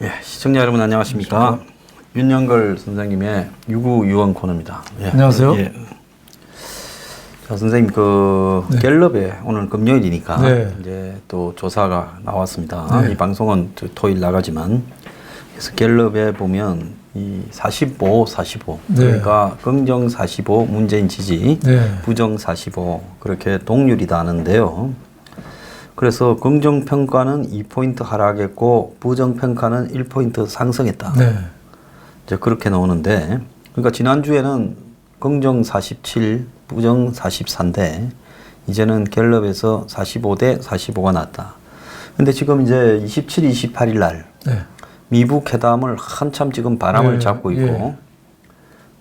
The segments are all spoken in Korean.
예, 시청자 여러분 안녕하십니까? 윤영걸 선생님의 유구유원 코너입니다. 예, 안녕하세요. 예. 자, 선생님 갤럽에 오늘 금요일이니까 이제 또 조사가 나왔습니다. 이 방송은 토요일 나가지만 그래서 갤럽에 보면 이 45, 그러니까 긍정 45 문재인 지지, 부정 45 그렇게 동률이다 하는데요. 그래서 긍정평가는 2포인트 하락했고 부정평가는 1포인트 상승했다. 이제 그렇게 나오는데, 그러니까 지난주에는 긍정 47, 부정 44인데 이제는 갤럽에서 45대 45가 났다. 근데 지금 이제 27, 28일 날 미북 회담을 한참 지금 바람을 잡고 있고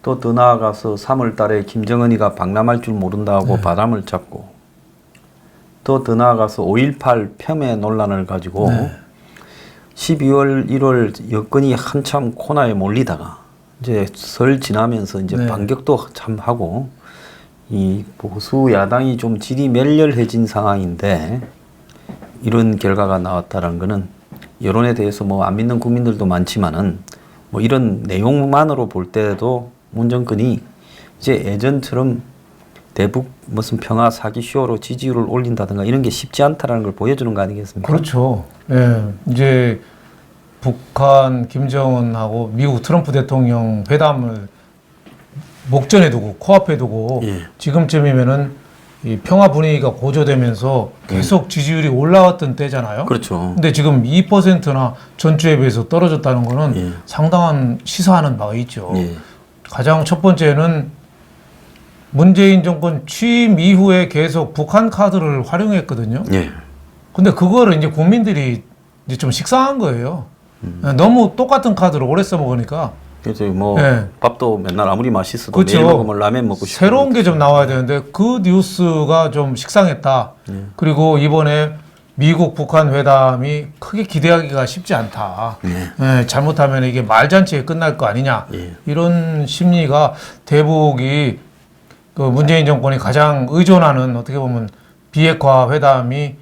또 더 나아가서 3월 달에 김정은이가 방남할 줄 모른다고 바람을 잡고 또 더 나아가서 5.18 폄훼 논란을 가지고 12월, 1월 여건이 한참 코너에 몰리다가 이제 설 지나면서 이제 반격도 참 하고 이 보수 야당이 좀 질이 멸렬해진 상황인데 이런 결과가 나왔다는 거는 여론에 대해서 뭐 안 믿는 국민들도 많지만은 뭐 이런 내용만으로 볼 때도 문 정권이 이제 예전처럼 대북 무슨 평화 사기 쇼로 지지율을 올린다든가 이런 게 쉽지 않다라는 걸 보여주는 거 아니겠습니까? 그렇죠. 예, 이제 북한 김정은하고 미국 트럼프 대통령 회담을 목전에 두고 코앞에 두고 지금쯤이면은 이 평화 분위기가 고조되면서 계속 지지율이 올라왔던 때잖아요. 그렇죠. 근데 지금 2%나 전주에 비해서 떨어졌다는 거는 상당한 시사하는 바가 있죠. 가장 첫 번째는 문재인 정권 취임 이후에 계속 북한 카드를 활용했거든요. 근데 그거를 이제 국민들이 이제 좀 식상한 거예요. 너무 똑같은 카드를 오래 써먹으니까. 그래서 뭐 밥도 맨날 아무리 맛있어도 그렇죠. 매일 먹으면 라면 먹고 싶고 새로운 게 좀 나와야 되는데 그 뉴스가 좀 식상했다. 그리고 이번에 미국 북한 회담이 크게 기대하기가 쉽지 않다. 잘못하면 이게 말잔치에 끝날 거 아니냐. 이런 심리가 대북이 그 문재인 정권이 가장 의존하는 어떻게 보면 비핵화 회담이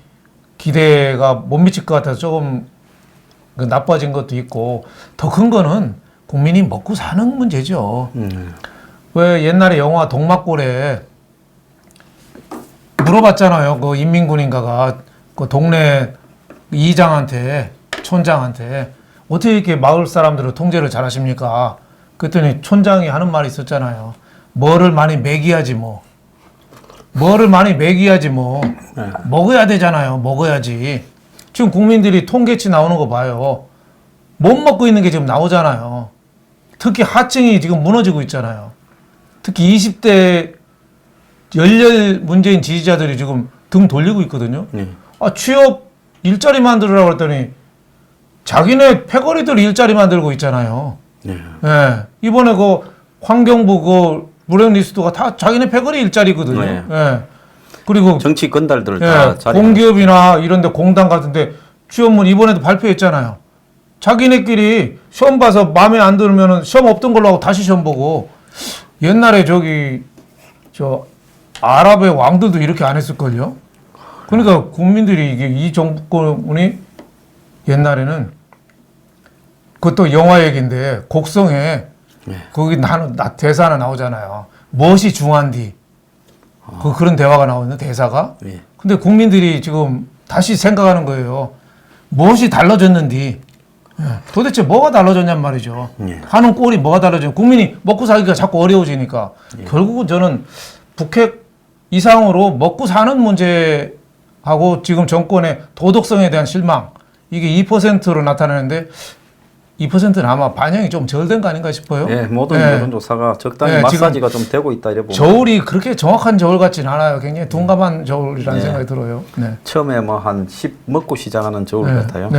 기대가 못 미칠 것 같아서 조금 나빠진 것도 있고 더 큰 거는 국민이 먹고 사는 문제죠. 왜 옛날에 영화 동막골에 물어봤잖아요. 그 인민군인가가 그 동네 이장한테 촌장한테 어떻게 이렇게 마을 사람들을 통제를 잘 하십니까? 그랬더니 촌장이 하는 말이 있었잖아요. 뭐를 많이 먹여야지 뭐. 뭐를 많이 먹여야지 뭐. 먹어야 되잖아요. 먹어야지. 지금 국민들이 통계치 나오는 거 봐요. 못 먹고 있는 게 지금 나오잖아요. 특히 하층이 지금 무너지고 있잖아요. 특히 20대 열렬 문재인 지지자들이 지금 등 돌리고 있거든요. 아, 취업 일자리 만들으라고 했더니 자기네 패거리들 일자리 만들고 있잖아요. 이번에 그 환경부 그 블랙리스트가 다 자기네 패거리 일자리거든요. 그리고 정치 건달들 다 공기업이나 이런 데 공단 같은데 취업문 이번에도 발표했잖아요. 자기네끼리 시험 봐서 마음에 안 들면은 시험 없던 걸로 하고 다시 시험 보고 옛날에 저 아랍의 왕들도 이렇게 안 했을걸요. 그러니까 국민들이 이게 이 정부권이 옛날에는 그것도 영화 얘기인데 곡성에 거기 대사 하나 나오잖아요. 무엇이 중한디. 그런 대화가 나오는데 대사가. 근데 국민들이 지금 다시 생각하는 거예요. 무엇이 달라졌는디. 도대체 뭐가 달라졌냔 말이죠. 하는 꼴이 뭐가 달라졌냐. 국민이 먹고 살기가 자꾸 어려워지니까. 결국은 저는 북핵 이상으로 먹고 사는 문제하고 지금 정권의 도덕성에 대한 실망. 이게 2%로 나타나는데 2%는 아마 반영이 좀 덜 된 거 아닌가 싶어요. 모든 여론조사가 적당히 마사지가 좀 되고 있다 이래 보면 저울이 그렇게 정확한 저울 같진 않아요. 굉장히 둔감한 저울이라는 생각이 들어요. 처음에 뭐 한 10 먹고 시작하는 저울 같아요.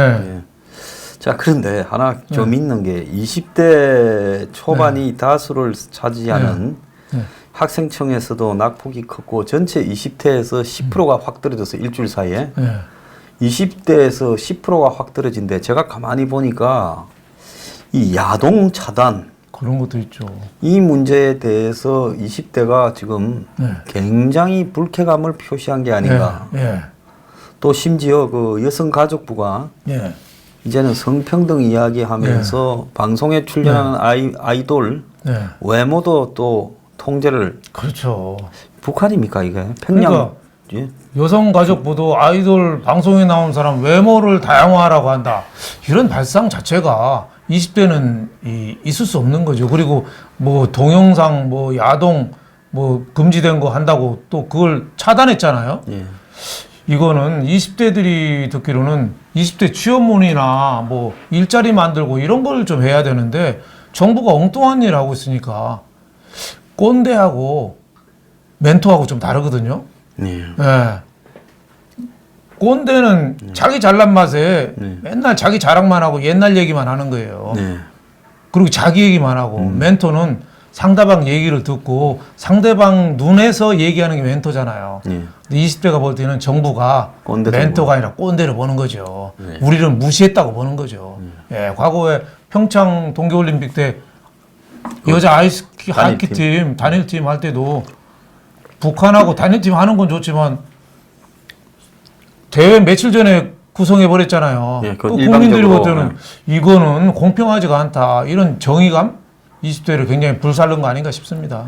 자, 그런데 하나 좀 있는 게 20대 초반이 다수를 차지하는 학생청에서도 낙폭이 컸고 전체 20대에서 10%가 확 떨어져서 일주일 사이에 20대에서 10%가 확 떨어진데 제가 가만히 보니까 이 야동 차단 그런 것도 있죠. 이 문제에 대해서 20대가 지금 굉장히 불쾌감을 표시한 게 아닌가. 또 심지어 그 여성가족부가 이제는 성평등 이야기하면서 방송에 출연하는 아이돌 외모도 또 통제를 그렇죠. 북한입니까 이게? 평양 그러니까 예? 여성가족부도 아이돌 방송에 나온 사람 외모를 다양화하라고 한다. 이런 발상 자체가 20대는 있을 수 없는 거죠. 그리고 뭐 동영상, 뭐 야동, 뭐 금지된 거 한다고 또 그걸 차단했잖아요. 예. 이거는 20대들이 듣기로는 20대 취업문이나 뭐 일자리 만들고 이런 걸 좀 해야 되는데 정부가 엉뚱한 일 하고 있으니까 꼰대하고 멘토하고 좀 다르거든요. 네. 예. 꼰대는 자기 잘난 맛에 맨날 자기 자랑만 하고 옛날 얘기만 하는 거예요. 네. 그리고 자기 얘기만 하고 멘토는 상대방 얘기를 듣고 상대방 눈에서 얘기하는 게 멘토잖아요. 네. 근데 20대가 볼 때는 정부가 멘토가 아니라 꼰대를 보는 거죠. 네. 우리를 무시했다고 보는 거죠. 예, 과거에 평창 동계올림픽 때 여자 아이스키 하키팀 단일팀 할 때도 북한하고 단일팀 하는 건 좋지만 대회 며칠 전에 구성해 버렸잖아요. 예, 그 그건 국민들이 볼 일방적으로, 때는 이거는 공평하지가 않다. 이런 정의감 20대를 굉장히 불살른 거 아닌가 싶습니다.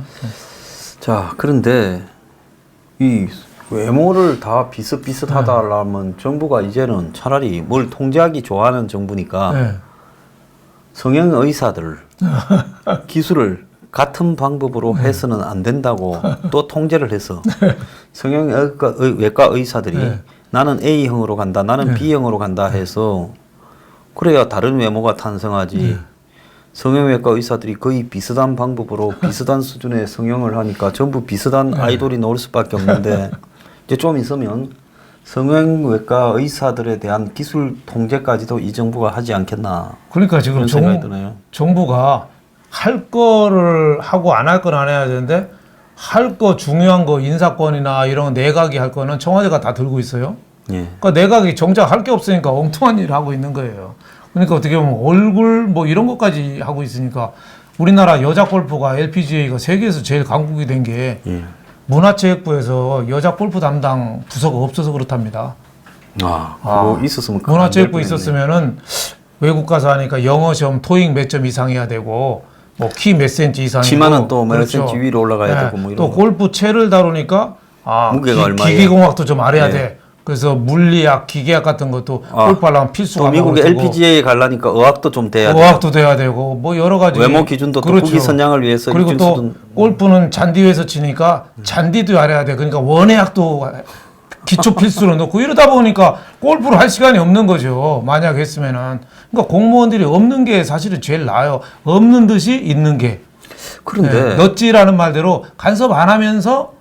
자, 그런데 이 외모를 다 비슷비슷하다라면 정부가 이제는 차라리 뭘 통제하기 좋아하는 정부니까 네. 성형 의사들 기술을 같은 방법으로 해서는 안 된다고 또 통제를 해서 성형외과 의사들이 나는 A형으로 간다, 나는 B형으로 간다 해서 그래야 다른 외모가 탄생하지. 성형외과 의사들이 거의 비슷한 방법으로 비슷한 수준의 성형을 하니까 전부 비슷한 아이돌이 나올 수밖에 없는데 이제 좀 있으면 성형외과 의사들에 대한 기술 통제까지도 이 정부가 하지 않겠나. 그러니까 지금 그런 생각이 드네요. 정부가 할 거를 하고 안 할 건 안 해야 되는데 할 거 중요한 거 인사권이나 이런 내각이 할 거는 청와대가 다 들고 있어요. 예. 그러니까 내각이 정작 할 게 없으니까 엉뚱한 일을 하고 있는 거예요. 그러니까 어떻게 보면 얼굴 뭐 이런 것까지 하고 있으니까 우리나라 여자 골프가 LPGA가 세계에서 제일 강국이 된 게 문화체육부에서 여자 골프 담당 부서가 없어서 그렇답니다. 그거 있었으면 문화체육부 있었으면은 외국 가서 하니까 영어 시험 토익 몇 점 이상 해야 되고 뭐 키 몇 센치 이상이고 치마는 또 몇 센치 위로 올라가야 되고 뭐 이런 또 골프 채를 다루니까 무게가 얼마예요? 기계공학도 좀 알아야 돼. 그래서 물리학, 기계학 같은 것도 골프 하려면 필수가 또 미국에 LPGA에 가려니까 의학도 좀 돼야 돼. 의학도 돼야 되고 뭐 여러 가지 외모 기준도 또 국기 선양을 위해서 그리고 또 골프는 잔디 위에서 치니까 잔디도 알아야 돼. 그러니까 원예학도 기초 필수로 넣고 이러다 보니까 골프를 할 시간이 없는 거죠. 만약 했으면은. 그러니까 공무원들이 없는 게 사실은 제일 나아요. 없는 듯이 있는 게. 그런데 넛지라는 말대로 간섭 안 하면서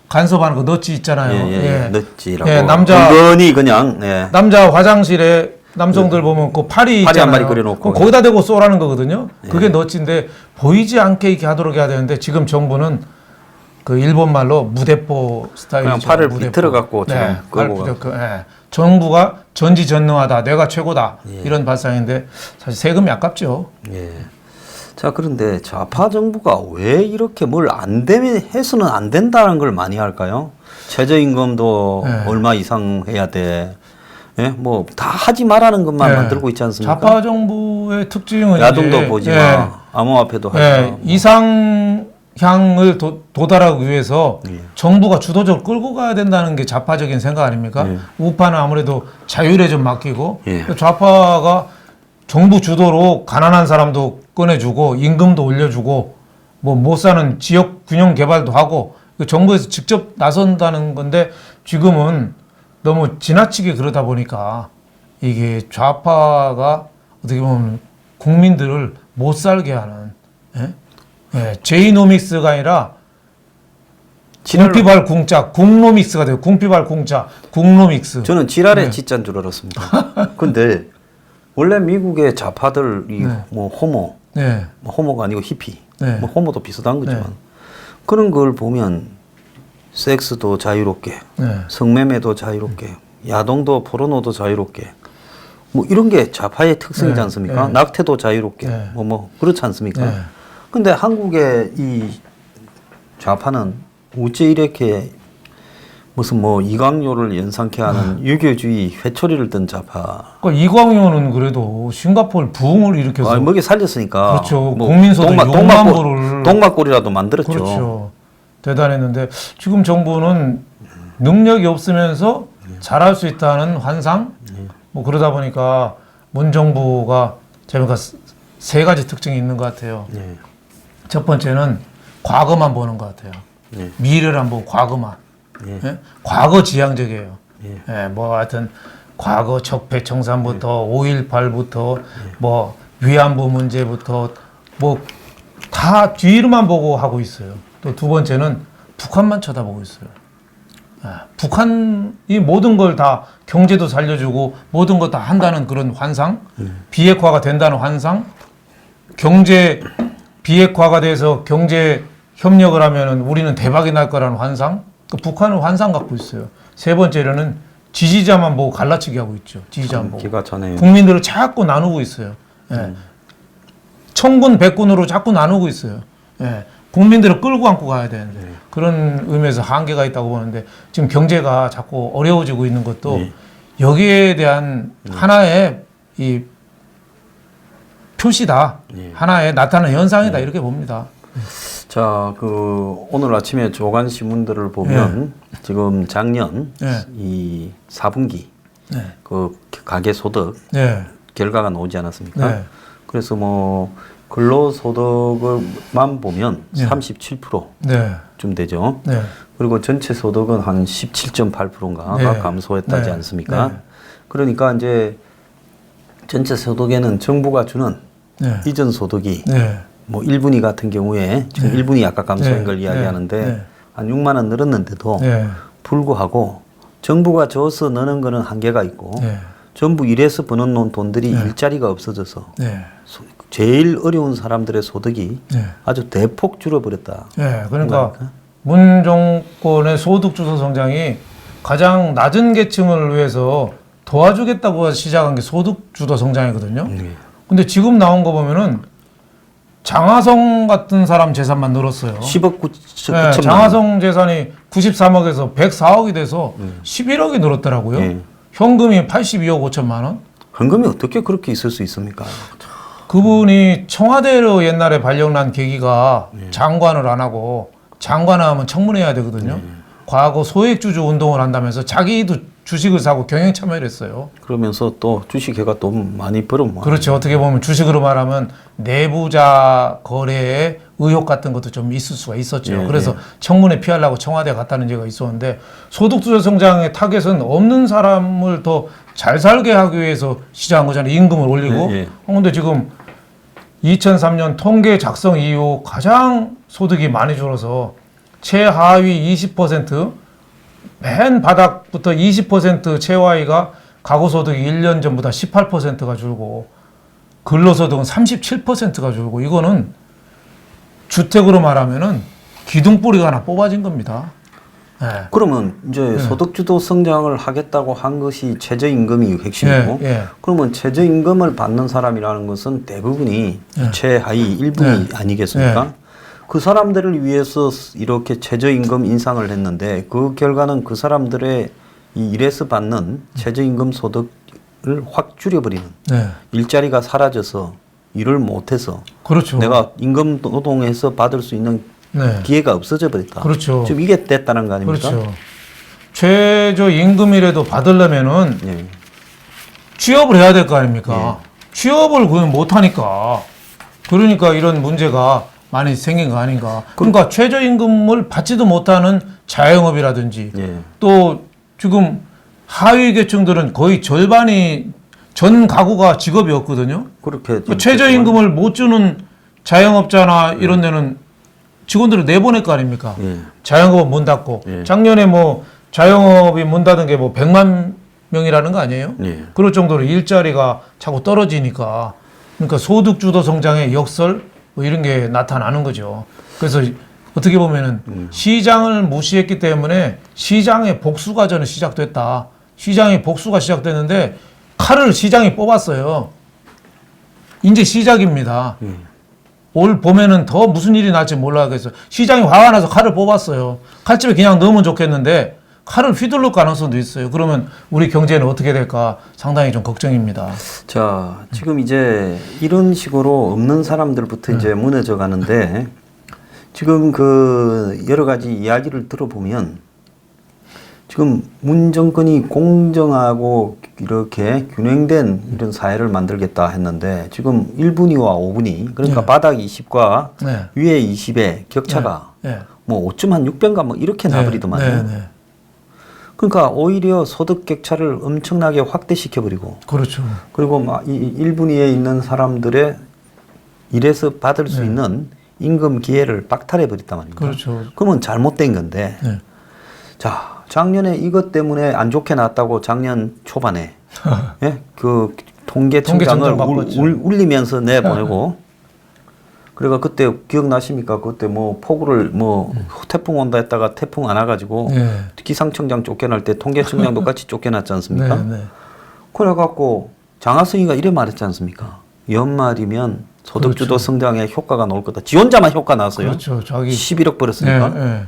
간섭하는 거 넛지 있잖아요. 넛지라고. 남자 은근히 그냥 남자 화장실에 남성들 보면 그 팔이 있잖아요. 한 마리 그려놓고 거기다 대고 쏘라는 거거든요. 그게 넛지인데 보이지 않게 이렇게 하도록 해야 되는데 지금 정부는 그 일본 말로 무대포 스타일이죠. 그냥 팔을 비틀어 갖고 지금 정부가 전지전능하다, 내가 최고다 이런 발상인데 사실 세금이 아깝죠. 예. 자, 그런데 좌파 정부가 왜 이렇게 뭘 안 되면 해서는 안 된다는 걸 많이 할까요? 최저임금도 얼마 이상 해야 돼. 예? 뭐 다 하지 말라는 것만 만들고 있지 않습니까? 좌파 정부의 특징은 야동도 보지 마. 암호화폐도 하지 마. 이상향을 도달하기 위해서 정부가 주도적으로 끌고 가야 된다는 게 좌파적인 생각 아닙니까? 우파는 아무래도 자율에 좀 맡기고 좌파가 정부 주도로 가난한 사람도 꺼내주고 임금도 올려주고 뭐 못 사는 지역 균형 개발도 하고 정부에서 직접 나선다는 건데 지금은 너무 지나치게 그러다 보니까 이게 좌파가 어떻게 보면 국민들을 못 살게 하는 제이노믹스가 아니라 궁피발 궁자 궁노믹스가 돼요. 궁피발 궁자 궁노믹스. 저는 지랄의 지자인 줄 알았습니다. 근데 원래 미국의 좌파들이 뭐 호모, 뭐 호모가 아니고 히피, 뭐 호모도 비슷한 거지만 그런 걸 보면 섹스도 자유롭게, 네. 성매매도 자유롭게, 야동도 포르노도 자유롭게, 뭐 이런 게 좌파의 특성이지 네. 않습니까? 네. 낙태도 자유롭게, 네. 뭐 그렇지 않습니까? 네. 근데 한국의 이 좌파는 어째 이렇게 무슨 뭐 이광요를 연상케 하는 유교주의 회초리를 든 좌파. 그러니까 이광요는 그래도 싱가포르 부흥을 일으켜서 먹여 살렸으니까. 그렇죠. 뭐 국민소득 6만 불을 동막골이라도 만들었죠. 그렇죠. 대단했는데 지금 정부는 능력이 없으면서 잘할 수 있다는 환상. 뭐 그러다 보니까 문 정부가 제가 세 가지 특징이 있는 것 같아요. 네. 첫 번째는 과거만 보는 것 같아요. 네. 미래를 안 보고 과거만. 네. 예? 과거 지향적이에요. 네. 예, 뭐 하여튼 과거 적폐청산부터 5.18부터 뭐 위안부 문제부터 뭐 다 뒤로만 보고 하고 있어요. 또 두 번째는 북한만 쳐다보고 있어요. 아, 북한이 모든 걸 다 경제도 살려주고 모든 것 다 한다는 그런 환상, 비핵화가 된다는 환상, 경제 비핵화가 돼서 경제 협력을 하면은 우리는 대박이 날 거라는 환상. 그 북한은 환상 갖고 있어요. 세 번째로는 지지자만 보고 갈라치기 하고 있죠. 지지자만 보고. 기가 차네요. 국민들을 자꾸 나누고 있어요. 예. 청군 백군으로 자꾸 나누고 있어요. 예. 국민들을 끌고 안고 가야 되는데 그런 의미에서 한계가 있다고 보는데 지금 경제가 자꾸 어려워지고 있는 것도 여기에 대한 하나의 이 표시다. 하나의 나타나는 현상이다. 이렇게 봅니다. 자, 오늘 아침에 조간 신문들을 보면 지금 작년 이 4분기 그 가계 소득 결과가 나오지 않았습니까? 그래서 뭐 근로소득을만 보면 37%쯤 되죠. 그리고 전체 소득은 한 17.8%인가 감소했다지 않습니까? 그러니까 이제 전체 소득에는 정부가 주는 이전 소득이 뭐 1분위 같은 경우에 지금 1분위 아까 감소한 걸 이야기하는데 한 6만 원 늘었는데도 불구하고 정부가 줘서 넣는 거는 한계가 있고 전부 일해서 버는 돈들이 일자리가 없어져서 제일 어려운 사람들의 소득이 아주 대폭 줄어버렸다. 그러니까 문 정권의 소득 주도 성장이 가장 낮은 계층을 위해서 도와주겠다고 시작한 게 소득 주도 성장이거든요. 근데 지금 나온 거 보면은 장하성 같은 사람 재산만 늘었어요. 10억 9천만. 장하성 재산이 93억에서 104억이 돼서 11억이 늘었더라고요. 현금이 82억 5천만 원. 현금이 어떻게 그렇게 있을 수 있습니까? 그분이 청와대로 옛날에 발령난 계기가 장관을 안 하고 장관을 하면 청문회해야 되거든요. 과거 소액주주 운동을 한다면서 자기도 주식을 사고 경영 참여를 했어요. 그러면서 또 주식회가 돈 많이 벌어모. 그렇죠. 어떻게 보면 주식으로 말하면 내부자 거래에 의혹 같은 것도 좀 있을 수가 있었죠. 그래서 청문회 피하려고 청와대 갔다는 얘기가 있었는데 소득주도 성장의 타겟은 없는 사람을 더 잘 살게 하기 위해서 시작한 거잖아요. 임금을 올리고. 그런데 지금 2003년 통계 작성 이후 가장 소득이 많이 줄어서 최하위 20%, 맨 바닥부터 20% 최하위가 가구소득이 1년 전보다 18%가 줄고 근로소득은 37%가 줄고 이거는 주택으로 말하면은 기둥뿌리가 하나 뽑아진 겁니다. 그러면 이제 소득주도 성장을 하겠다고 한 것이 최저임금이 핵심이고 그러면 최저임금을 받는 사람이라는 것은 대부분이 최하위 1분위 아니겠습니까? 그 사람들을 위해서 이렇게 최저임금 인상을 했는데 그 결과는 그 사람들의 이 일에서 받는 최저임금 소득을 확 줄여버리는 일자리가 사라져서 일을 못해서 그렇죠. 내가 임금 노동해서 받을 수 있는 기회가 없어져 버렸다. 그렇죠. 지금 이게 됐다는 거 아닙니까? 그렇죠. 최저임금이라도 받으려면은 취업을 해야 될 거 아닙니까? 취업을 그냥 못하니까 그러니까 이런 문제가 많이 생긴 거 아닌가. 그러니까 최저임금을 받지도 못하는 자영업이라든지 또 지금 하위 계층들은 거의 절반이 전 가구가 직업이었거든요. 그렇게 최저임금을 못 주는 자영업자나 이런 데는 직원들을 내보낼 거 아닙니까? 자영업은 문 닫고 작년에 뭐 자영업이 문 닫은 게 뭐 100만 명이라는 거 아니에요? 그럴 정도로 일자리가 자꾸 떨어지니까 그러니까 소득주도 성장의 역설 뭐 이런 게 나타나는 거죠. 그래서 어떻게 보면은 시장을 무시했기 때문에 시장의 복수가 저는 시작됐다. 시장의 복수가 시작됐는데 칼을 시장이 뽑았어요. 이제 시작입니다. 올 봄에는 더 무슨 일이 날지 몰라겠어요. 시장이 화가 나서 칼을 뽑았어요. 칼집에 그냥 넣으면 좋겠는데 칼을 휘둘릴 가능성도 있어요. 그러면 우리 경제는 어떻게 될까 상당히 좀 걱정입니다. 자, 지금 이제 이런 식으로 없는 사람들부터 이제 무너져 가는데 지금 그 여러 가지 이야기를 들어보면 지금 문 정권이 공정하고 이렇게 균형된 이런 사회를 만들겠다 했는데 지금 1분위와 5분위 그러니까 네. 바닥 20과 네. 위에 20의 격차가 네. 뭐 5점 한 6배인가 뭐 이렇게 나버리더만요. 네. 네. 그러니까 오히려 소득 격차를 엄청나게 확대시켜버리고 그렇죠. 그리고 막 이 1분위에 있는 사람들의 일에서 받을 수 있는 임금 기회를 박탈해버렸단 말입니다. 그렇죠. 그러면 잘못된 건데 네. 자 작년에 이것 때문에 안 좋게 나왔다고 작년 초반에 예? 그 통계청장을 울리면서 내보내고 그러니까 그때 기억나십니까? 그때 뭐 폭우를 뭐 태풍 온다 했다가 태풍 안 와가지고 네. 기상청장 쫓겨날 때 통계청장도 같이 쫓겨났지 않습니까? 네. 네. 그래갖고 장하성이가 이래 말했지 않습니까? 연말이면 소득주도 그렇죠. 성장에 효과가 나올 거다. 지 혼자만 효과 나왔어요. 그렇죠. 자기 11억 벌었으니까. 네. 네.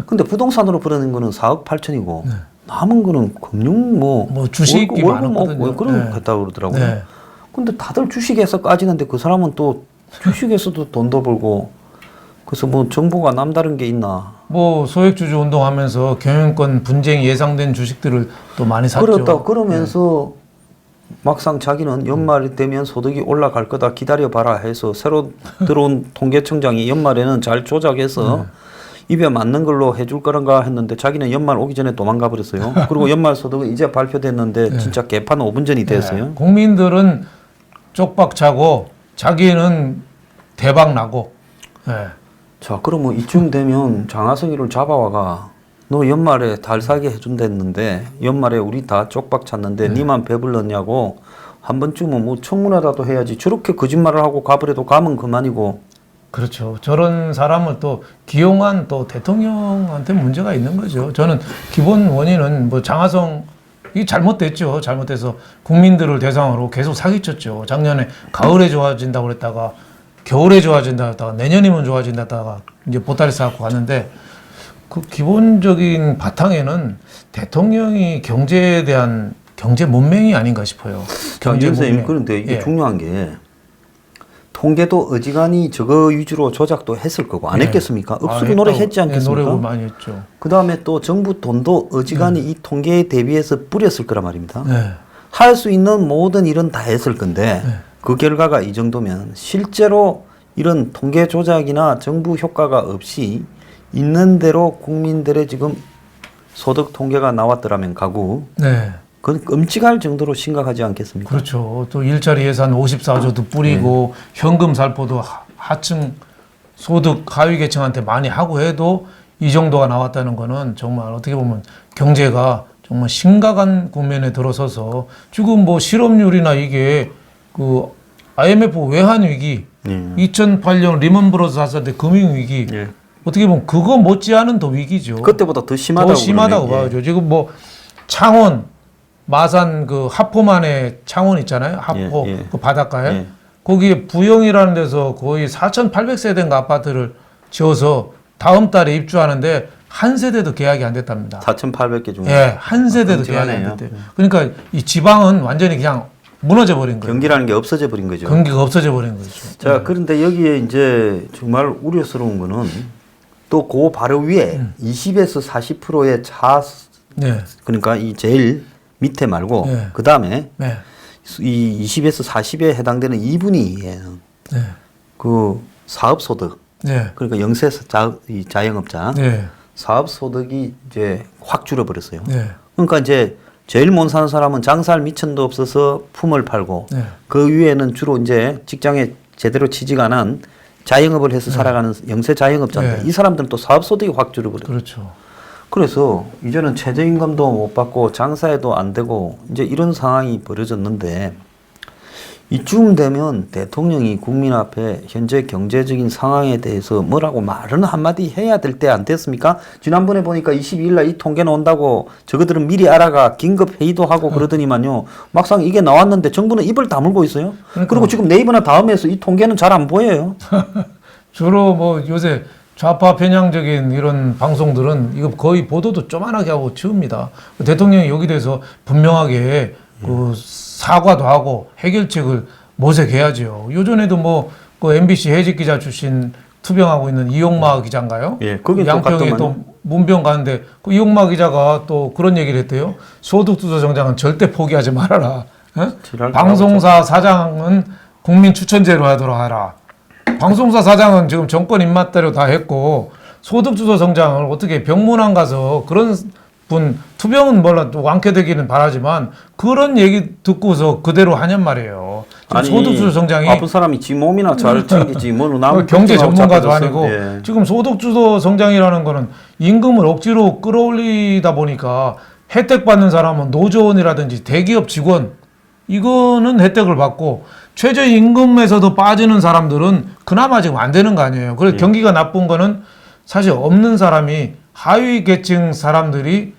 근데 부동산으로 벌어낸 거는 4억 8천이고 남은 거는 금융 뭐 주식이 월급 많았거든요. 뭐 그런 네. 거 했다고 그러더라고요. 네. 근데 다들 주식에서 까지는데 그 사람은 또 주식에서도 돈도 벌고 그래서 뭐 정보가 남다른 게 있나. 뭐 소액주주 운동하면서 경영권 분쟁이 예상된 주식들을 또 많이 샀죠. 그렇다 그러면서 막상 자기는 연말이 되면 소득이 올라갈 거다 기다려봐라 해서 새로 들어온 통계청장이 연말에는 잘 조작해서 입에 맞는 걸로 해줄 거란가 했는데 자기는 연말 오기 전에 도망가 버렸어요. 그리고 연말 소득은 이제 발표됐는데 진짜 개판 5분 전이 됐어요. 국민들은 쪽박 차고 자기는 대박 나고. 네. 자, 그러면 이쯤 되면 장하성이를 잡아와가 너 연말에 달 사게 해준댔는데 연말에 우리 다 쪽박 찼는데 니만 배불렀냐고 한 번쯤은 뭐 청문회라도 해야지 저렇게 거짓말을 하고 가버려도 가면 그만이고. 그렇죠. 저런 사람을 또 기용한 또 대통령한테 문제가 있는 거죠. 저는 기본 원인은 뭐 장하성 이 잘못됐죠. 잘못돼서 국민들을 대상으로 계속 사기쳤죠. 작년에 가을에 좋아진다고 그랬다가 겨울에 좋아진다고 했다가 내년이면 좋아진다고 했다가 이제 보따리 싸갖고 갔는데 그 기본적인 바탕에는 대통령이 경제에 대한 경제 문맹이 아닌가 싶어요. 경제 선생님 그런데 이게 중요한 게 통계도 어지간히 저거 위주로 조작도 했을 거고 안 했겠습니까? 억수로 노력했지 않겠습니까? 노력을 많이 했죠. 그 다음에 또 정부 돈도 어지간히 이 통계에 대비해서 뿌렸을 거란 말입니다. 네. 할 수 있는 모든 일은 다 했을 건데 그 결과가 이 정도면 실제로 이런 통계 조작이나 정부 효과가 없이 있는 대로 국민들의 지금 소득 통계가 나왔더라면 가구 그건 끔찍할 정도로 심각하지 않겠습니까? 그렇죠. 또 일자리 예산 54조도 뿌리고 현금 살포도 하층 소득 하위 계층한테 많이 하고 해도 이 정도가 나왔다는 거는 정말 어떻게 보면 경제가 정말 심각한 국면에 들어서서 지금 뭐 실업률이나 이게 그 IMF 외환 위기 2008년 리먼 브러스 사태 때 금융 위기 어떻게 보면 그거 못지않은 더 위기죠. 그때보다 더 심하다고 봐야죠. 지금 뭐 창원 마산 그 하포만의 창원 있잖아요. 하포 그 바닷가에 거기에 부영이라는 데서 거의 4,800세대인가 아파트를 지어서 다음 달에 입주하는데 한 세대도 계약이 안 됐답니다. 4,800개 중에. 예, 한 세대도 계약이 안 됐대요. 그러니까 이 지방은 완전히 그냥 무너져 버린 거예요. 경기라는 게 없어져 버린 거죠. 경기가 없어져 버린 거죠. 자, 그런데 여기에 이제 정말 우려스러운 거는 또 그 바로 위에 20에서 40%의 그러니까 이 제일 밑에 말고 그 다음에 이 20에서 40에 해당되는 2분위에 그 사업소득 그러니까 영세 자영업자 사업소득이 이제 확 줄어버렸어요. 그러니까 이제 제일 못 사는 사람은 장사할 미천도 없어서 품을 팔고 그 위에는 주로 이제 직장에 제대로 취직 안 한 자영업을 해서 살아가는 영세 자영업자인데 이 사람들은 또 사업소득이 확 줄어버려요. 그렇죠. 그래서 이제는 최저임금도 못 받고 장사해도 안 되고 이제 이런 상황이 벌어졌는데 이쯤 되면 대통령이 국민 앞에 현재 경제적인 상황에 대해서 뭐라고 말은 한마디 해야 될 때 안 됐습니까? 지난번에 보니까 22일 날 이 통계 나온다고 저거들은 미리 알아가 긴급 회의도 하고 그러더니만요. 막상 이게 나왔는데 정부는 입을 다물고 있어요. 그리고 지금 네이버나 다음에서 이 통계는 잘 안 보여요. 주로 뭐 요새 좌파 편향적인 이런 방송들은 이거 거의 보도도 쪼만하게 하고 치웁니다. 대통령이 여기 대해서 분명하게 그 사과도 하고 해결책을 모색해야죠. 요전에도 뭐 그 MBC 해직 기자 출신 투병하고 있는 이용마 기자인가요? 예, 거기 양평에 또 문병 가는데 그 이용마 기자가 또 그런 얘기를 했대요. 소득주도 정장은 절대 포기하지 말아라. 방송사 사장은 국민 추천제로 하도록 하라. 방송사 사장은 지금 정권 입맛대로 다 했고 소득주도 성장을 어떻게 병문안 가서 그런 분 투병은 몰라 또 완쾌되기는 바라지만 그런 얘기 듣고서 그대로 하냔 말이에요. 아니, 소득주도 성장이 아픈 사람이 지 몸이나 잘 챙기지 뭐 남 경제 전문가도 아니고 지금 소득주도 성장이라는 거는 임금을 억지로 끌어올리다 보니까 혜택 받는 사람은 노조원이라든지 대기업 직원 이거는 혜택을 받고 최저임금에서도 빠지는 사람들은 그나마 지금 안 되는 거 아니에요. 그래서 경기가 나쁜 거는 사실 없는 사람이 하위 계층 사람들이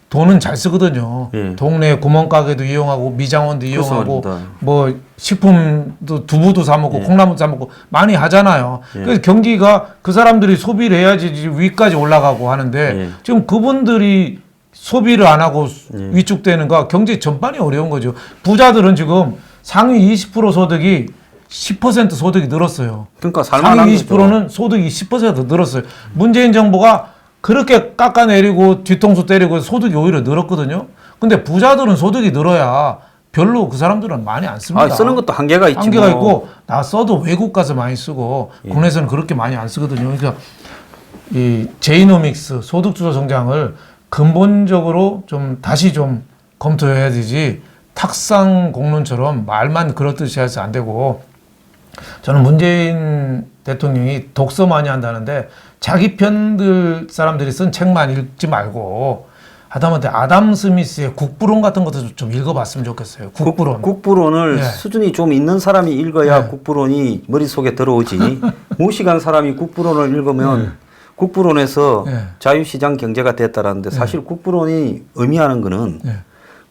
돈은 잘 쓰거든요. 동네 구멍가게도 이용하고 미장원도 이용하고 뭐 식품도 두부도 사 먹고 콩나물도 사 먹고 많이 하잖아요. 그래서 경기가 그 사람들이 소비를 해야지 위까지 올라가고 하는데 지금 그분들이 소비를 안 하고 위축되는 거 경제 전반이 어려운 거죠. 부자들은 지금 상위 20% 소득이 10% 소득이 늘었어요. 그러니까 상위 20%는 소득이 10% 늘었어요. 문재인 정부가 그렇게 깎아내리고 뒤통수 때리고 소득이 오히려 늘었거든요. 근데 부자들은 소득이 늘어야 별로 그 사람들은 많이 안 씁니다. 쓰는 것도 한계가 있지. 한계가 있고 나 써도 외국 가서 많이 쓰고 국내에서는 그렇게 많이 안 쓰거든요. 그러니까 이 제이노믹스 소득주도 성장을 근본적으로 좀 다시 좀 검토해야 되지 탁상 공론처럼 말만 그렇듯이 해서 안 되고 저는 문재인 대통령이 독서 많이 한다는데 자기 편들 사람들이 쓴 책만 읽지 말고 하다못해 아담 스미스의 국부론 같은 것도 좀 읽어봤으면 좋겠어요. 국부론. 국부론을 수준이 좀 있는 사람이 읽어야 국부론이 머릿속에 들어오지. 무식한 사람이 국부론을 읽으면 국부론에서 자유시장 경제가 됐다라는데 사실 국부론이 의미하는 거는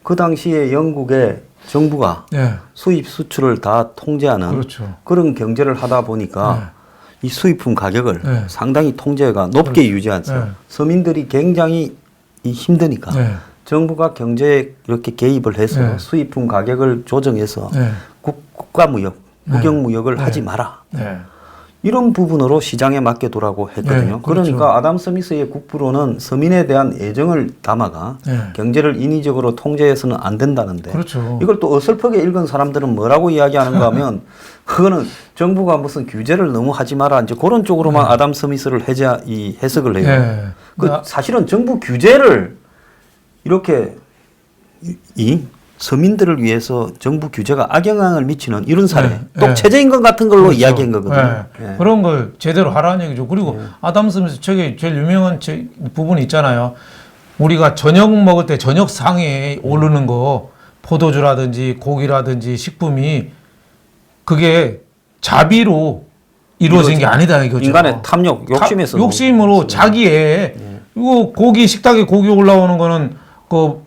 그 당시에 영국의 정부가 수입 수출을 다 통제하는 그런 경제를 하다 보니까 이 수입품 가격을 상당히 통제가 높게 유지하죠. 서민들이 굉장히 힘드니까 정부가 경제에 이렇게 개입을 해서 수입품 가격을 조정해서 국가무역, 국영무역을 하지 마라. 이런 부분으로 시장에 맡겨두라고 했거든요. 그러니까 아담 스미스의 국부론은 서민에 대한 애정을 담아가 경제를 인위적으로 통제해서는 안 된다는데 이걸 또 어설프게 읽은 사람들은 뭐라고 이야기하는가 하면 그거는 정부가 무슨 규제를 너무 하지 마라 이제 그런 쪽으로만 아담 스미스를 해석을 해요. 사실은 정부 규제를 이렇게 서민들을 위해서 정부 규제가 악영향을 미치는 이런 사례, 또 최저임금 같은 걸로 이야기한 거거든요. 그런 걸 제대로 하라는 얘기죠. 그리고 아담 스미스 책에 제일 유명한 부분이 있잖아요. 우리가 저녁 먹을 때 저녁 상에 오르는 거, 포도주라든지 고기라든지 식품이 그게 자비로 이루어진 게 아니다 이거죠. 인간의 탐욕, 욕심에서 욕심으로 자기의 이거 고기 식탁에 고기 올라오는 거는 그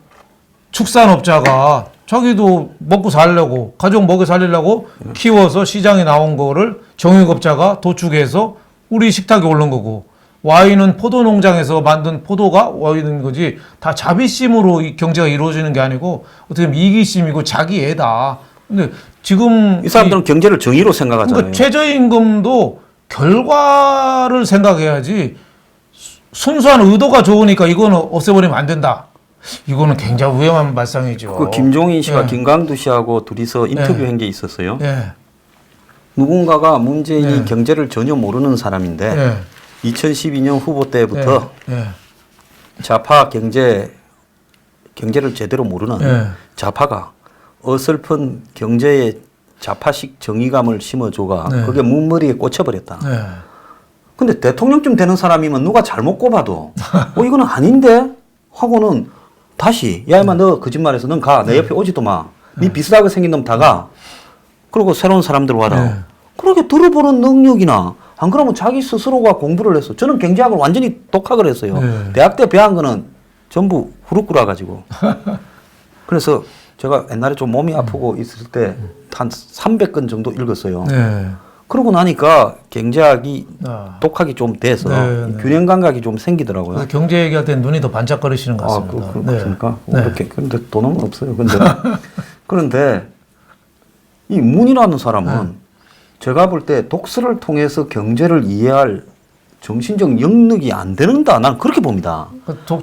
축산업자가 자기도 먹고 살려고 가족 먹여 살리려고 키워서 시장에 나온 거를 정육업자가 도축해서 우리 식탁에 오른 거고 와인은 포도 농장에서 만든 포도가 와인인 거지 다 자비심으로 이 경제가 이루어지는 게 아니고 어떻게 보면 이기심이고 자기 애다. 근데 지금 이 사람들은 경제를 정의로 생각하잖아요. 그러니까 최저임금도 결과를 생각해야지 순수한 의도가 좋으니까 이거는 없애버리면 안 된다. 이거는 굉장히 위험한 발상이죠. 그 김종인 씨가 김광두 씨하고 둘이서 인터뷰한 게 있었어요. 누군가가 문재인이 경제를 전혀 모르는 사람인데 2012년 후보 때부터 좌파 경제를 제대로 모르는 좌파가 어설픈 경제에 좌파식 정의감을 심어줘가 그게 문머리에 꽂혀버렸다. 근데 대통령쯤 되는 사람이면 누가 잘못 꼽아도 이거는 아닌데 하고는 다시 야 임마 너 거짓말해서 넌 가 내 옆에 오지도 마. 네 비슷하게 생긴 놈 다 가. 그리고 새로운 사람들 와라. 네. 그렇게 들어보는 능력이나 안 그러면 자기 스스로가 공부를 했어. 저는 경제학을 완전히 독학을 했어요. 네. 대학 때 배운 거는 전부 후루꾸라 가지고. 그래서 제가 옛날에 좀 몸이 아프고 있을 때 한 300권 정도 읽었어요. 네. 그러고 나니까 경제학이 아. 독학이 좀 돼서 네, 네. 균형 감각이 좀 생기더라고요. 그래서 경제 얘기할 때 눈이 더 반짝거리시는 것 아, 같습니다. 그렇습니까? 네. 그렇게. 그런데 돈은 없어요. 그런데 이 문이라는 사람은 제가 볼 때 독서를 통해서 경제를 이해할 정신적 영역이 안 되는다. 난 그렇게 봅니다.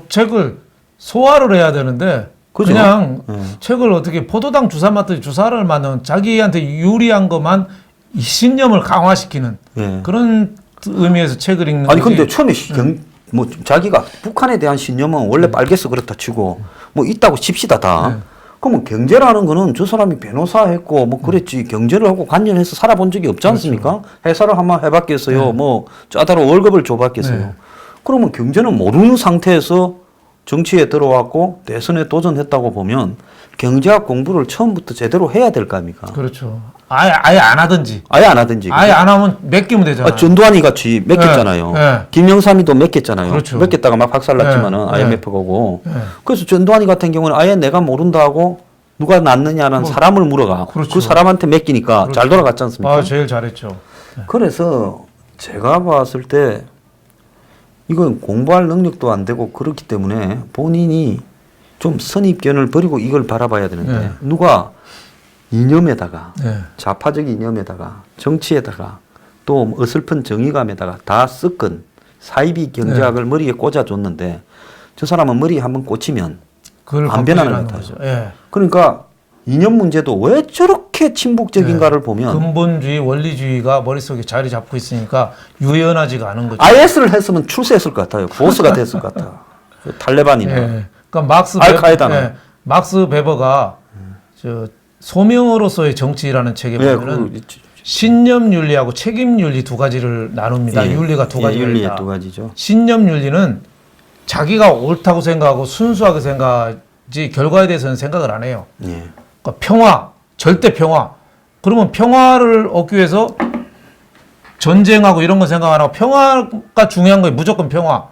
책을 소화를 해야 되는데 그죠? 그냥 네. 책을 어떻게 포도당 주사 맞듯이 주사를 맞는 자기한테 유리한 것만 이 신념을 강화시키는 예. 그런 의미에서 책을 읽는 아니 거지. 근데 처음에 뭐 자기가 북한에 대한 신념은 원래 빨개서 그렇다 치고 뭐 있다고 칩시다 다. 그러면 경제라는 거는 저 사람이 변호사 했고 뭐 그랬지 경제를 하고 관련해서 살아본 적이 없지 않습니까? 회사를 한번 해봤겠어요. 뭐 짜다로 월급을 줘봤겠어요. 네. 그러면 경제는 모르는 상태에서 정치에 들어왔고 대선에 도전했다고 보면 경제학 공부를 처음부터 제대로 해야 될 거 아닙니까? 그렇죠. 아예 안 하든지. 아예 안 하든지. 아예 안 하면 맡기면 되잖아요. 전두환이 같이 맡겼잖아요. 네. 김영삼이도 맡겼잖아요. 그렇죠. 맡겼다가 막 박살났지만은 네. IMF 가고. 네. 그래서 전두환이 같은 경우는 아예 내가 모른다 하고 누가 낳느냐는 사람을 물어가. 그렇죠. 그 사람한테 맡기니까 그렇죠. 잘 돌아갔지 않습니까? 아, 제일 잘했죠. 그래서 제가 봤을 때 이건 공부할 능력도 안 되고 그렇기 때문에 본인이 좀 선입견을 버리고 이걸 바라봐야 되는데 네. 누가 이념에다가 네. 좌파적 이념에다가 정치에다가 또 어설픈 정의감에다가 다 섞은 사이비 경제학을 머리에 꽂아줬는데 저 사람은 머리에 한번 꽂히면 그걸 안 변하는 바꾸시라는 것 같아요. 거죠. 예. 그러니까 이념 문제도 왜 저렇게 친북적인가를 보면 근본주의, 원리주의가 머릿속에 자리 잡고 있으니까 유연하지가 않은 거죠. IS를 했으면 출세했을 것 같아요. 보스가 됐을 것 같아요. 탈레반이나. 예. 그러니까 알카에다는. 막스 베버가 저 소명으로서의 정치라는 책에 예, 보면은 신념 윤리하고 책임 윤리 두 가지를 나눕니다. 예, 윤리가 두 가지가 윤리의 있다. 두 가지죠. 신념 윤리는 자기가 옳다고 생각하고 순수하게 생각하지 결과에 대해서는 생각을 안 해요. 예. 그러니까 평화, 절대 평화. 그러면 평화를 얻기 위해서 전쟁하고 이런 거 생각 안 하고 평화가 중요한 거예요. 무조건 평화.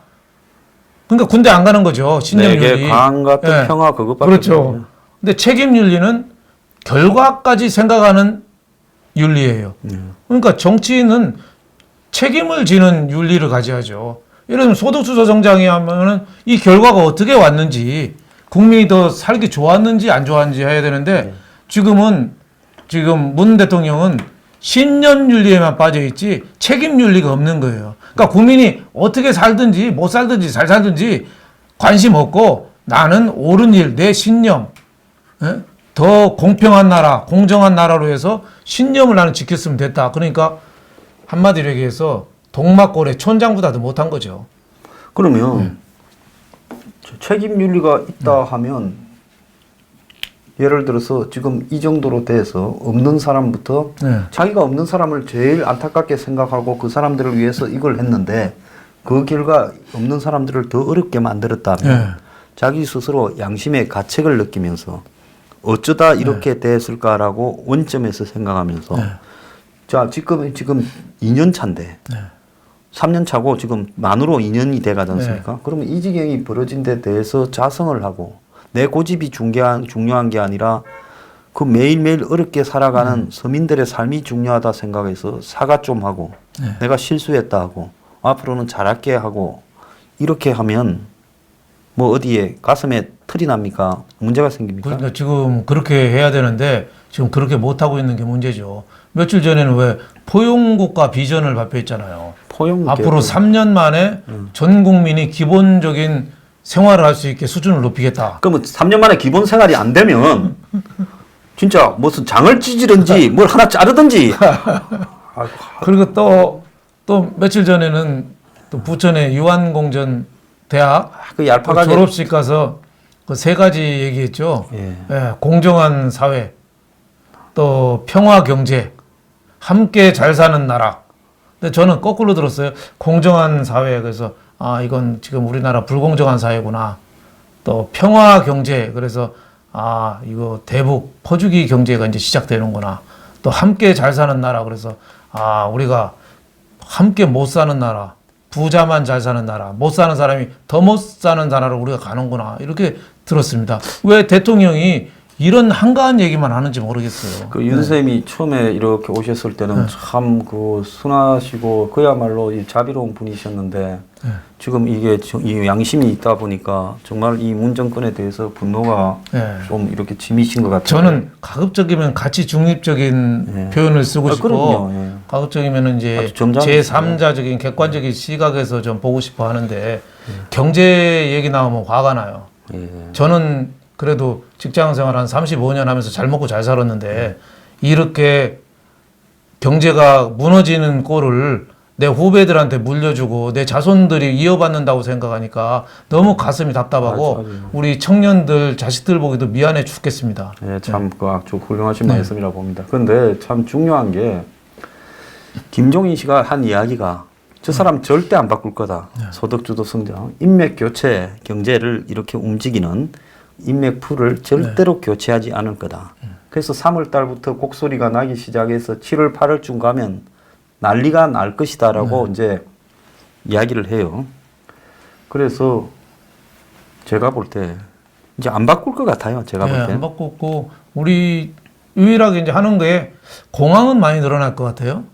그러니까 군대 안 가는 거죠. 신념 내게 윤리. 강 같은 예. 평화 그것밖에 그렇죠. 없거든요. 근데 책임 윤리는 결과까지 생각하는 윤리예요. 그러니까 정치인은 책임을 지는 윤리를 가져야죠. 예를 들면 소득주도 성장이 하면은 이 결과가 어떻게 왔는지 국민이 더 살기 좋았는지 안 좋았는지 해야 되는데 지금 문 대통령은 신념 윤리에만 빠져 있지 책임 윤리가 없는 거예요. 그러니까 국민이 어떻게 살든지 못 살든지 잘 살든지 관심 없고 나는 옳은 일, 내 신념, 예? 더 공평한 나라, 공정한 나라로 해서 신념을 나는 지켰으면 됐다. 그러니까 한마디로 얘기해서 동막골에 촌장보다도 못한 거죠. 그러면 책임 윤리가 있다 하면 예를 들어서 지금 이 정도로 돼서 없는 사람부터 네. 자기가 없는 사람을 제일 안타깝게 생각하고 그 사람들을 위해서 이걸 했는데 그 결과 없는 사람들을 더 어렵게 만들었다면 네. 자기 스스로 양심의 가책을 느끼면서 어쩌다 이렇게 됐을까라고 원점에서 생각하면서 자 지금 2년 차인데 3년 차고 지금 만으로 2년이 돼가지 않습니까? 그러면 이 지경이 벌어진 데 대해서 자성을 하고 내 고집이 중요한 게 아니라 그 매일매일 어렵게 살아가는 서민들의 삶이 중요하다 생각해서 사과 좀 하고 내가 실수했다 하고 앞으로는 잘할게 하고 이렇게 하면 뭐 어디에 가슴에 털이 납니까? 문제가 생깁니까? 그러니까 지금 그렇게 해야 되는데 지금 그렇게 못하고 있는 게 문제죠. 며칠 전에는 왜 포용국가 비전을 발표했잖아요. 앞으로 3년 만에 전 국민이 기본적인 생활을 할 수 있게 수준을 높이겠다. 그러면 3년 만에 기본 생활이 안 되면 진짜 무슨 장을 찢으든지 뭘 하나 자르든지. 그리고 또 며칠 전에는 또 부천의 유한공전 대학 그 얄팍하게 졸업식 가서 그 세 가지 얘기했죠. 예. 예, 공정한 사회, 또 평화 경제, 함께 잘 사는 나라. 근데 저는 거꾸로 들었어요. 공정한 사회. 그래서 이건 지금 우리나라 불공정한 사회구나. 또 평화 경제. 그래서 이거 대북 퍼주기 경제가 이제 시작되는구나. 또 함께 잘 사는 나라. 그래서 우리가 함께 못 사는 나라, 부자만 잘 사는 나라, 못 사는 사람이 더 못 사는 나라로 우리가 가는구나 이렇게 들었습니다. 왜 대통령이 이런 한가한 얘기만 하는지 모르겠어요. 그 윤 선생님이 처음에 이렇게 오셨을 때는 참 그 순하시고 그야말로 이 자비로운 분이셨는데 지금 이게 이 양심이 있다 보니까 정말 이 문 정권에 대해서 분노가 좀 이렇게 짐이신 것 같아요. 저는 가급적이면 가치 중립적인 표현을 쓰고 싶고 그럼요. 가급적이면 이제 아주 점잖은 제3자적인 객관적인 시각에서 좀 보고 싶어 하는데 경제 얘기 나오면 화가 나요. 저는 그래도 직장 생활 한 35년 하면서 잘 먹고 잘 살았는데 이렇게 경제가 무너지는 꼴을 내 후배들한테 물려주고 내 자손들이 이어받는다고 생각하니까 너무 가슴이 답답하고 맞아요. 우리 청년들 자식들 보기도 미안해 죽겠습니다. 네, 참 그 아주 훌륭하신 말씀이라고 봅니다. 그런데 참 중요한 게 김종인 씨가 한 이야기가 저 사람 절대 안 바꿀 거다. 소득주도 성장, 인맥 교체 경제를 이렇게 움직이는 인맥 풀을 절대로 교체하지 않을 거다. 그래서 3월 달부터 곡소리가 나기 시작해서 7월, 8월쯤 가면 난리가 날 것이다라고 이제 이야기를 해요. 그래서 제가 볼 때 이제 안 바꿀 것 같아요. 제가 볼 때. 안 바꿨고 우리 유일하게 이제 하는 게 공항은 많이 늘어날 것 같아요.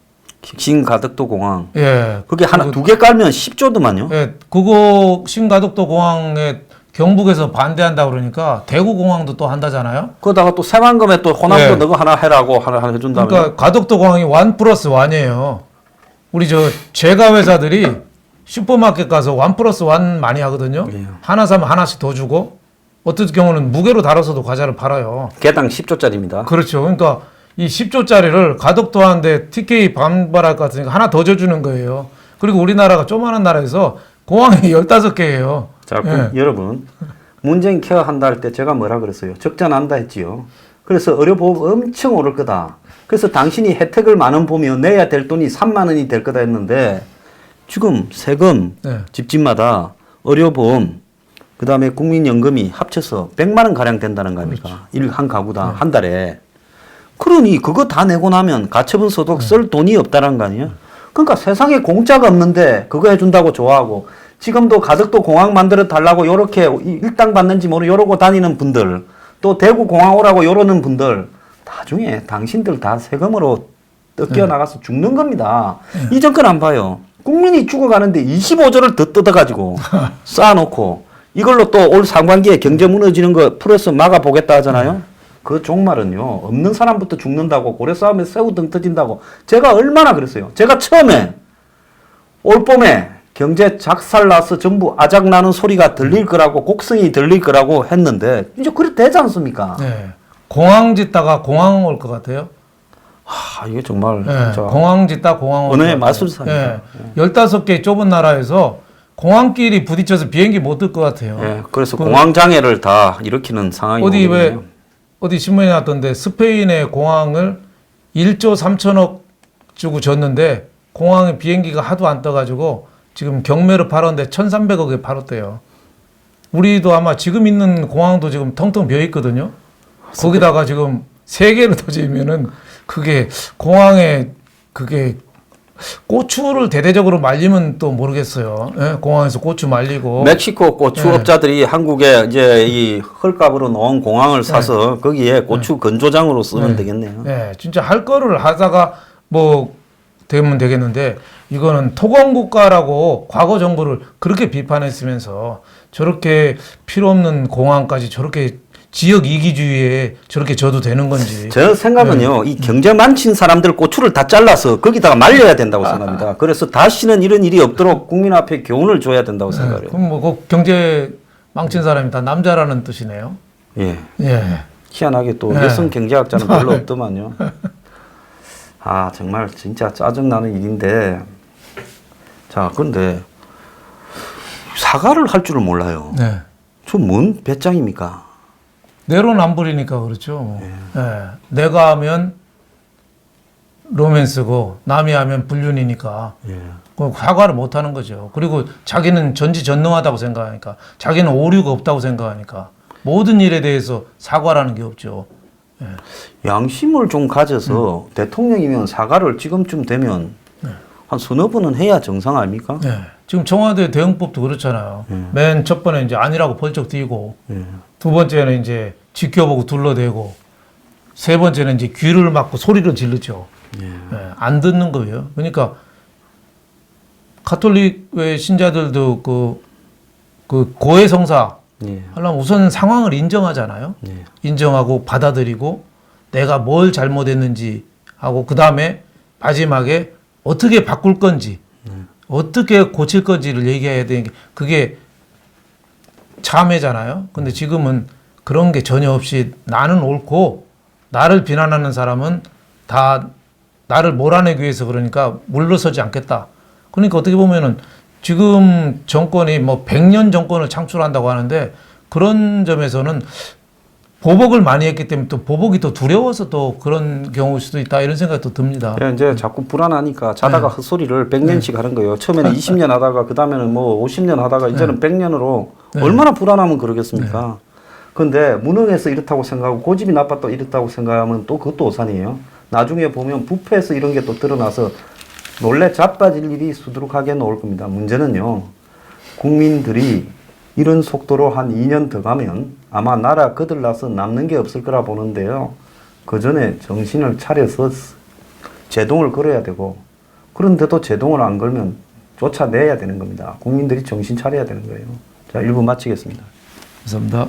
신가덕도 공항. 예. 그게 하나 두 개 깔면 10조더만요. 예. 그거 신가덕도 공항에 경북에서 반대한다 그러니까 대구 공항도 또 한다잖아요. 그러다가 또 새만금에 또 호남도 너가 하나 해라고 하나 해준다면. 그러니까 가덕도 공항이 1+1이에요. 우리 저 제가 회사들이 슈퍼마켓 가서 1+1 많이 하거든요. 하나 사면 하나씩 더 주고 어떤 경우는 무게로 달아서도 과자를 팔아요. 개당 10조짜리입니다. 그렇죠. 그러니까 이 10조짜리를 가덕도 하는데 TK 반발할 것 같으니까 하나 더 줘주는 거예요. 그리고 우리나라가 조그마한 나라에서 공항이 15개예요. 자, 여러분 문재인 케어 한다 할 때 제가 뭐라 그랬어요? 적자난다 했지요. 그래서 의료보험 엄청 오를 거다. 그래서 당신이 혜택을 많은 보면 내야 될 돈이 3만 원이 될 거다 했는데 지금 세금 집집마다 의료보험 그다음에 국민연금이 합쳐서 100만 원 가량 된다는 거 아닙니까? 한 가구당 한 달에. 그러니 그거 다 내고 나면 가처분 소득 쓸 돈이 없다는 거 아니에요? 그러니까 세상에 공짜가 없는데 그거 해준다고 좋아하고 지금도 가덕도 공항 만들어 달라고 요렇게 일당 받는지 모르고 요러고 다니는 분들 또 대구 공항 오라고 요러는 분들 나중에 당신들 다 세금으로 뜯겨 나가서 죽는 겁니다. 이 정권 안 봐요. 국민이 죽어가는데 25조를 더 뜯어가지고 쌓아놓고 이걸로 또 올 상반기에 경제 무너지는 거 플러스 막아보겠다 하잖아요. 그 종말은요. 없는 사람부터 죽는다고 고래 싸움에 새우 등 터진다고 제가 얼마나 그랬어요. 제가 처음에 올 봄에 경제 작살나서 전부 아작나는 소리가 들릴 거라고 곡성이 들릴 거라고 했는데 이제 그래 되지 않습니까? 네. 공항 짓다가 공항 올 것 같아요. 이게 정말 진짜 공항 짓다 공항 올 것 은혜의 같아요. 마술사입니다. 15개 좁은 나라에서 공항끼리 부딪혀서 비행기 못 뜰 것 같아요. 그래서 공항 장애를 다 일으키는 상황이 오거든요. 어디 신문에 나왔던데 스페인의 공항을 1조 3천억 주고 줬는데 공항에 비행기가 하도 안 떠가지고 지금 경매로 팔았는데 1,300억에 팔았대요. 우리도 아마 지금 있는 공항도 지금 텅텅 비어 있거든요. 거기다가 지금 3개를 더 지으면은 그게 공항에 그게 고추를 대대적으로 말리면 또 모르겠어요. 예? 공항에서 고추 말리고. 멕시코 고추업자들이 한국에 이제 이 헐값으로 놓은 공항을 사서 거기에 고추 건조장으로 쓰면 되겠네요. 네, 진짜 할 거를 하다가 뭐 되면 되겠는데 이거는 토건국가라고 과거 정부를 그렇게 비판했으면서 저렇게 필요 없는 공항까지 저렇게 지역 이기주의에 저렇게 져도 되는 건지. 저 생각은요, 이 경제 만친 사람들 고추를 다 잘라서 거기다가 말려야 된다고 생각합니다. 그래서 다시는 이런 일이 없도록 국민 앞에 교훈을 줘야 된다고 생각해요. 그럼 뭐 그 경제 망친 사람이 다 남자라는 뜻이네요. 예. 예. 희한하게 또 여성 경제학자는 별로 없더만요. 정말 진짜 짜증나는 일인데. 자, 그런데 사과를 할 줄을 몰라요. 네. 저 뭔 배짱입니까? 내로남불이니까 그렇죠. 예. 내가 하면 로맨스고 남이 하면 불륜이니까 사과를 못 하는 거죠. 그리고 자기는 전지전능하다고 생각하니까 자기는 오류가 없다고 생각하니까 모든 일에 대해서 사과라는 게 없죠. 양심을 좀 가져서 대통령이면 사과를 지금쯤 되면 한 서너 번은 해야 정상 아닙니까? 네. 지금 청와대 대응법도 그렇잖아요. 맨 첫 번에 이제 아니라고 번쩍 뛰고, 두 번째는 이제 지켜보고 둘러대고, 세 번째는 이제 귀를 막고 소리를 지르죠. 안 듣는 거예요. 그러니까 가톨릭의 신자들도 그 고해성사 하려면 우선 상황을 인정하잖아요. 인정하고 받아들이고 내가 뭘 잘못했는지 하고 그 다음에 마지막에 어떻게 바꿀 건지 어떻게 고칠 건지를 얘기해야 되는 게 그게 참회잖아요. 근데 지금은 그런 게 전혀 없이 나는 옳고 나를 비난하는 사람은 다 나를 몰아내기 위해서 그러니까 물러서지 않겠다. 그러니까 어떻게 보면은 지금 정권이 뭐 100년 정권을 창출한다고 하는데 그런 점에서는 보복을 많이 했기 때문에 또 보복이 더 두려워서 또 그런 경우일 수도 있다 이런 생각도 듭니다. 이제 자꾸 불안하니까 자다가 헛소리를 100년씩 하는 거예요. 처음에는 20년 하다가 그 다음에는 뭐 50년 하다가 이제는 100년으로 얼마나 불안하면 그러겠습니까? 그런데 무능해서 이렇다고 생각하고 고집이 나빴다 이렇다고 생각하면 또 그것도 오산이에요. 나중에 보면 부패해서 이런 게 또 드러나서 원래 자빠질 일이 수두룩하게 나올 겁니다. 문제는요. 국민들이 이런 속도로 한 2년 더 가면 아마 나라 거들나서 남는 게 없을 거라 보는데요. 그 전에 정신을 차려서 제동을 걸어야 되고 그런데도 제동을 안 걸면 쫓아내야 되는 겁니다. 국민들이 정신 차려야 되는 거예요. 자, 1부 마치겠습니다. 감사합니다.